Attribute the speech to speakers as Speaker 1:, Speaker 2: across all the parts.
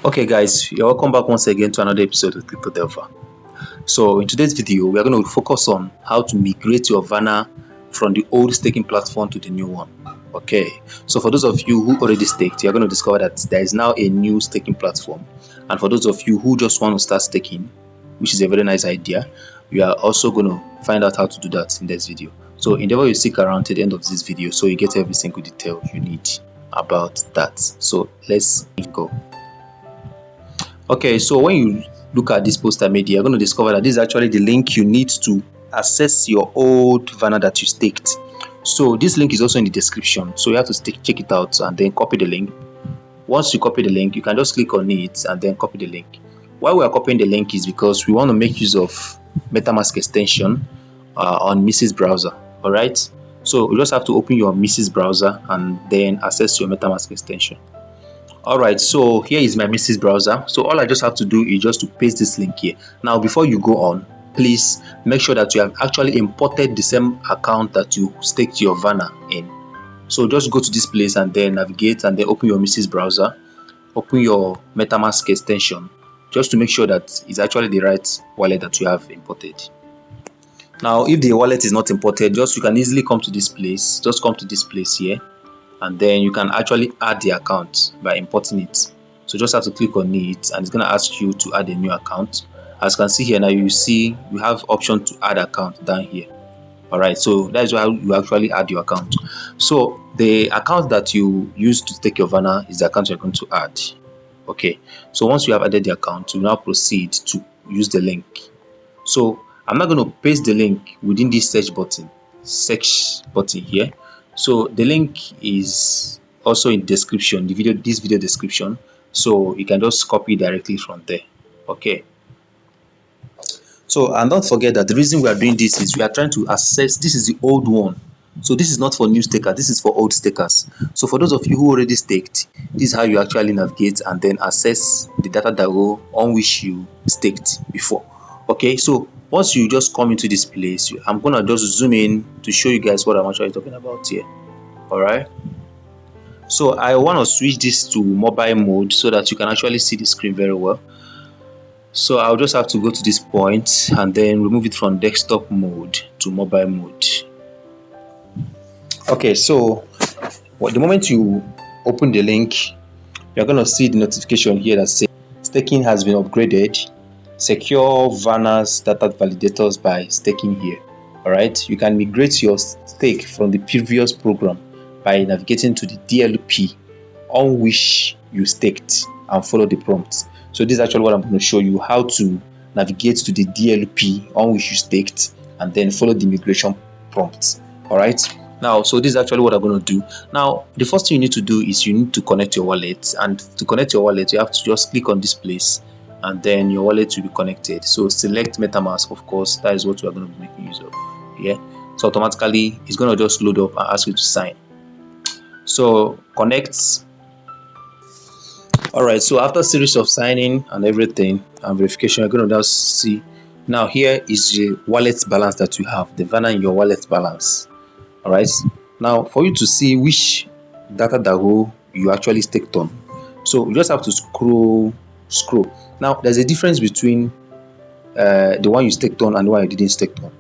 Speaker 1: Okay guys, you're welcome back once again to another episode of Crypto Delver. So in today's video, we are going to focus on how to migrate your VANA from the old staking platform to the new one. Okay, so for those of you who already staked, you're going to discover that there is now a new staking platform. And for those of you who just want to start staking, which is a very nice idea, we are also going to find out how to do that in this video. So endeavor you stick around to the end of this video so you get every single detail you need about that. So let's go. Okay, so when you look at this poster media, you're going to discover that this is actually the link you need to access your old VANA that you staked. So this link is also in the description, so you have to check it out and then copy the link. Once you copy the link, you can just click on it and then copy the link. Why we are copying the link is because we want to make use of MetaMask extension on Mrs. browser. All right, so you just have to open your Mrs. browser and then access your MetaMask extension. Alright, so here is my Mrs. browser. So all I just have to do is just to paste this link here. Now before you go on, please make sure that you have actually imported the same account that you staked your VANA in. So just go to this place and then navigate and then open your Mrs. browser, open your MetaMask extension, just to make sure that it's actually the right wallet that you have imported. Now if the wallet is not imported, you can easily come to this place. Just come to this place here, and then you can actually add the account by importing it. So just have to click on it and it's going to ask you to add a new account. As you can see here now, you see you have option to add account down here. Alright, so that is how you actually add your account. So the account that you use to take your VANA is the account you're going to add. Okay, so once you have added the account, you now proceed to use the link. So I'm not going to paste the link within this search button here. So the link is also in the description, this video description, so you can just copy directly from there. Okay, so and don't forget that the reason we are doing this is we are trying to access, this is the old one, so this is not for new stakers, this is for old stakers. So for those of you who already staked, this is how you actually navigate and then access the Datadao on which you staked before. Okay, so once you just come into this place, I'm gonna just zoom in to show you guys what I'm actually talking about here. All right, so I want to switch this to mobile mode so that you can actually see the screen very well. So I'll just have to go to this point and then remove it from desktop mode to mobile mode. Okay, so the moment you open the link, you're going to see the notification here that says staking has been upgraded. Secure VANA's data validators by staking here. All right, you can migrate your stake from the previous program by navigating to the DLP on which you staked and follow the prompts. So this is actually what I'm going to show you, how to navigate to the DLP on which you staked and then follow the migration prompts. All right, now so this is actually what I'm going to do. Now the first thing you need to do is you need to connect your wallet, and to connect your wallet you have to just click on this place and then your wallet will be connected. So select MetaMask, of course, that is what we are going to be making use of here. So automatically it's going to just load up and ask you to sign. So connect. All right, so after a series of signing and everything and verification, you're going to just see now here is the wallet balance that you have, the VANA in your wallet balance. All right, now for you to see which Datadao you actually staked on, so you just have to scroll. Now there's a difference between the one you staked on and the one you didn't stake on,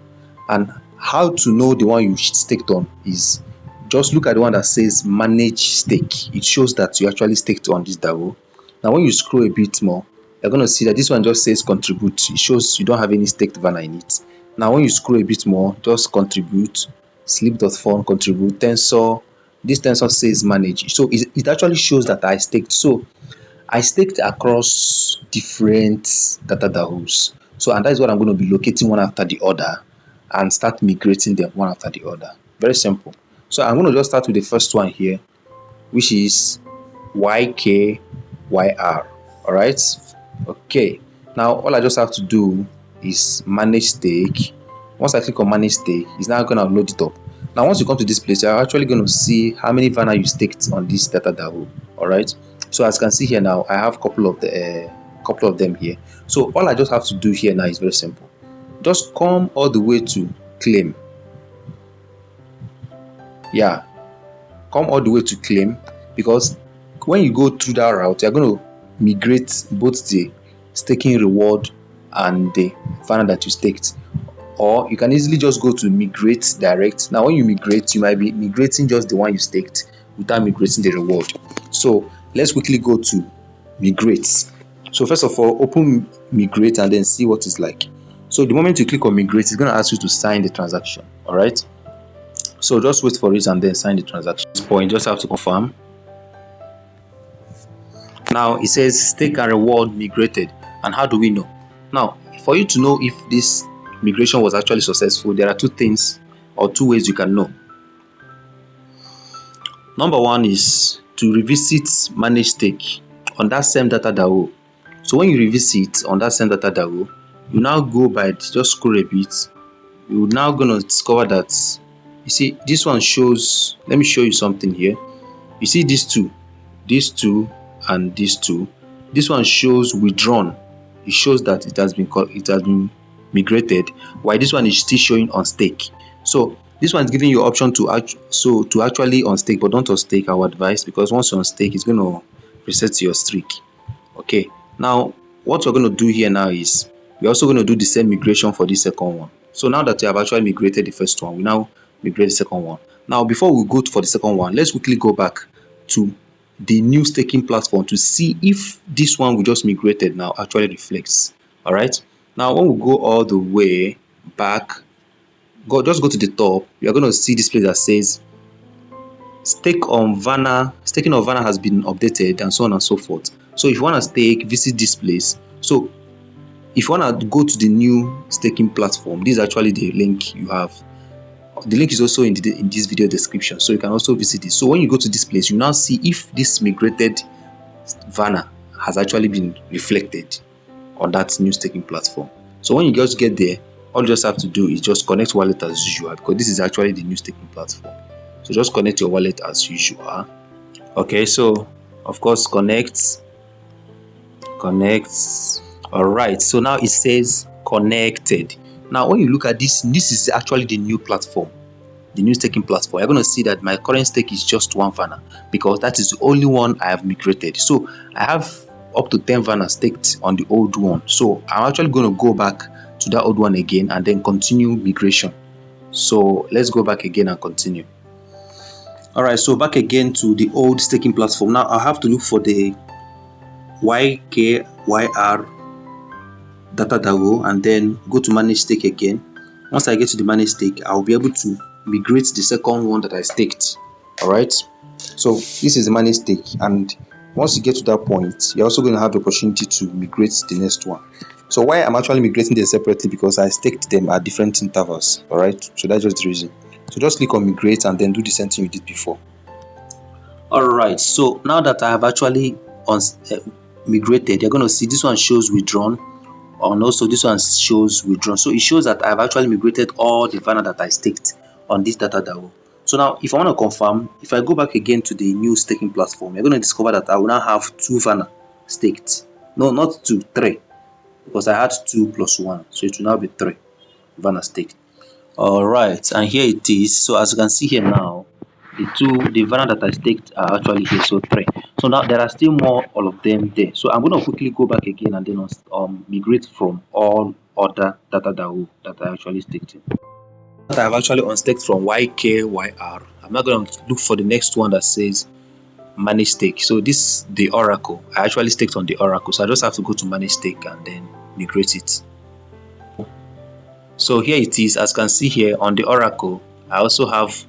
Speaker 1: and how to know the one you staked on is just look at the one that says manage stake. It shows that you actually staked on this DAO. Now when you scroll a bit more, you're going to see that this one just says contribute. It shows you don't have any staked VANA in it. Now when you scroll a bit more, just contribute, sleep.fun, contribute, tensor. This tensor says manage. So it actually shows that I staked. So I staked across different Datadaos. So and that is what I'm going to be locating one after the other and start migrating them one after the other. Very simple. So I'm going to just start with the first one here, which is YKYR. All right. Okay. Now all I just have to do is manage stake. Once I click on manage stake, it's now going to load it up. Now once you come to this place, you're actually going to see how many VANA you staked on this Datadao. All right. So as you can see here now, I have a couple of them here. So all I just have to do here now is very simple. Just come all the way to claim. Come all the way to claim, because when you go through that route, you're going to migrate both the staking reward and the VANA that you staked, or you can easily just go to migrate direct. Now when you migrate, you might be migrating just the one you staked without migrating the reward. So let's quickly go to migrate. So first of all, open migrate and then see what it's like. So the moment you click on migrate, it's going to ask you to sign the transaction. All right, so just wait for it and then sign the transaction. At this point, you just have to confirm. Now it says stake and reward migrated. And how do we know? Now, for you to know if this migration was actually successful, there are two things or two ways you can know. Number one is to revisit manage stake on that same Datadao. So when you revisit on that same Datadao, you now go by, just scroll a bit, you're now going to discover that, you see, this one shows, let me show you something here. You see these two and these two. This one shows withdrawn. It shows that it has been migrated, while this one is still showing on stake. So this one is giving you option to actually on stake, but don't on stake, our advice, because once you're on stake, it's going to reset your streak. Okay, now what we're going to do here now is we're also going to do the same migration for this second one. So now that we have actually migrated the first one, we now migrate the second one. Now before we go for the second one, let's quickly go back to the new staking platform to see if this one we just migrated now actually reflects. All right, now when we go all the way back, just go to the top, you're going to see this place that says staking of VANA has been updated, and so on and so forth. So if you want to stake, visit this place. So if you want to go to the new staking platform, this is actually the link you have. The link is also in this video description, so you can also visit it. So when you go to this place, you now see if this migrated VANA has actually been reflected on that new staking platform. So when you just get there, all you just have to do is just connect wallet as usual, because this is actually the new staking platform. So just connect your wallet as usual. Okay, so of course connect. All right, so now it says connected. Now when you look at this is actually the new platform, the new staking platform. You're going to see that my current stake is just one VANA, because that is the only one I have migrated. So I have up to 10 VANA staked on the old one. So I'm actually going to go back to that old one again and then continue migration. So let's go back again and continue. All right, so back again to the old staking platform. Now I have to look for the YKYR Datadao and then go to manage stake again. Once I get to the manage stake, I'll be able to migrate the second one that I staked. All right, so this is the manage stake, and once you get to that point, you're also going to have the opportunity to migrate the next one. So why I'm actually migrating them separately, because I staked them at different intervals. All right, so that's just the reason. So just click on migrate and then do the same thing you did before. All right, so now that I have actually migrated, you're going to see this one shows withdrawn, and also this one shows withdrawn. So it shows that I've actually migrated all the VANA that I staked on this Datadao. So now if I want to confirm, if I go back again to the new staking platform, you're going to discover that I will now have 2 VANA staked. No, not 2, 3, because I had 2 plus 1, so it will now be 3 VANA staked. All right, and here it is. So as you can see here now, the VANA that I staked are actually here, so 3. So now there are still more, all of them there. So I'm going to quickly go back again and then migrate from all other Datadao that I actually staked in. That I have actually unstaked from YKYR. I'm not going to look for the next one that says manage stake. So this DeOracle. I actually staked on DeOracle, so I just have to go to manage stake and then migrate it. So here it is. As you can see here on DeOracle, I also have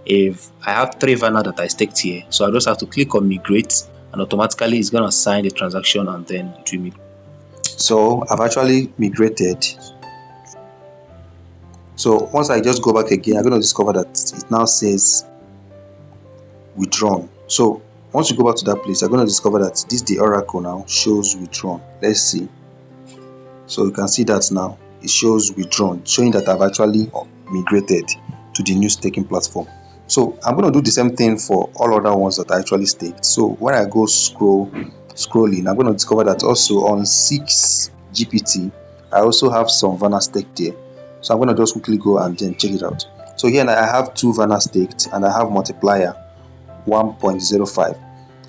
Speaker 1: I have 3 VANA that I staked here. So I just have to click on migrate, and automatically it's going to sign the transaction and then it will migrate. So I've actually migrated. So once I just go back again, I'm going to discover that it now says withdrawn. So once you go back to that place, I'm going to discover that this DeOracle now shows withdrawn. Let's see. So you can see that now it shows withdrawn, showing that I've actually migrated to the new staking platform. So I'm going to do the same thing for all other ones that I actually staked. So when I go scrolling, I'm going to discover that also on SixGPT, I also have some VANA staked there. So I'm going to just quickly go and then check it out. So here I have 2 VANA staked, and I have multiplier 1.05.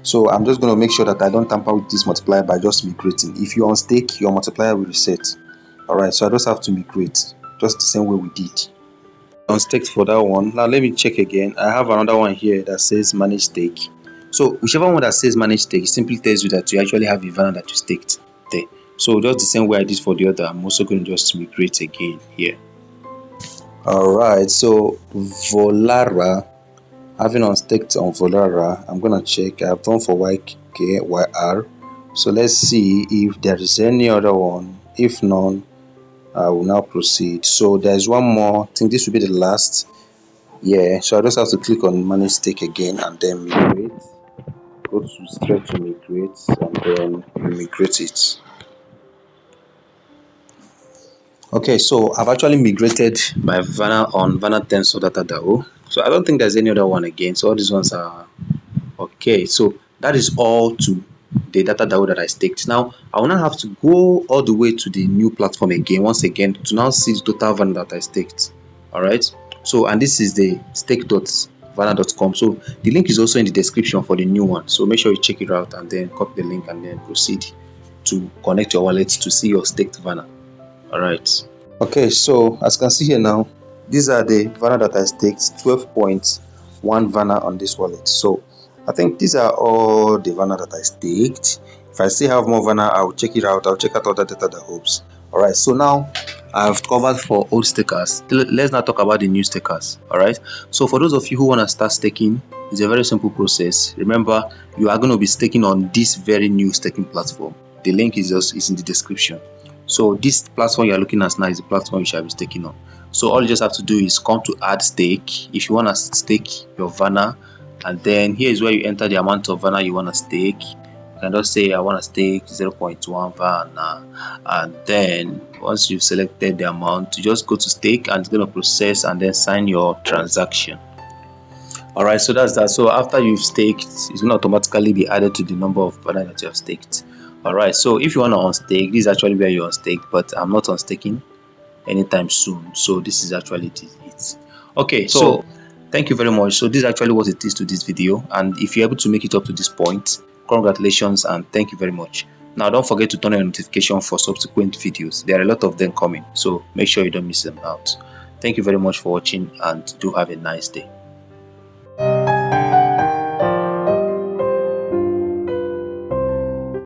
Speaker 1: So I'm just going to make sure that I don't tamper with this multiplier by just migrating. If you unstake, your multiplier will reset. Alright, so I just have to migrate, just the same way we did. Unstaked for that one. Now let me check again. I have another one here that says manage stake. So whichever one that says manage stake, it simply tells you that you actually have a VANA that you staked there. So just the same way I did for the other, I'm also going to just migrate again here. Alright, so Volara, having unstaked on Volara, I'm gonna check. I've done for YKYR. So let's see if there is any other one. If none, I will now proceed. So there's one more. I think this will be the last. Yeah, so I just have to click on manage stake again and then migrate. Go to straight to migrate and then migrate it. Okay, so I've actually migrated my VANA on VanaTensor Datadao. So I don't think there's any other one again. So all these ones are okay. So that is all to the Datadao that I staked. Now I will now have to go all the way to the new platform again, once again, to now see the total VANA that I staked. All right. So, and this is the stake.vana.com. So the link is also in the description for the new one. So make sure you check it out and then copy the link and then proceed to connect your wallet to see your staked VANA. All right. Okay, so as you can see here now, these are the VANA that I staked, 12.1 VANA on this wallet. So I think these are all the VANA that I staked. If I still have more VANA, I'll check it out. I'll check out other Datadahubs. All right, so now I've covered for old stakers. Let's now talk about the new stakers. All right, so for those of you who want to start staking, it's a very simple process. Remember, you are going to be staking on this very new staking platform. The link is in the description. So this platform you're looking at now is the platform you shall be staking on. So all you just have to do is come to add stake if you want to stake your VANA, and then here is where you enter the amount of VANA you want to stake. You can just say I want to stake 0.1 VANA, and then once you've selected the amount, you just go to stake and it's going to process and then sign your transaction. Alright, so that's that. So after you've staked, it's going to automatically be added to the number of VANA that you have staked. Alright, so if you want to unstake, this is actually where you unstake, but I'm not unstaking anytime soon. So this is actually it. Okay, so thank you very much. So this is actually what it is to this video, and if you're able to make it up to this point, congratulations and thank you very much. Now don't forget to turn on your notification for subsequent videos. There are a lot of them coming, so make sure you don't miss them out. Thank you very much for watching and do have a nice day.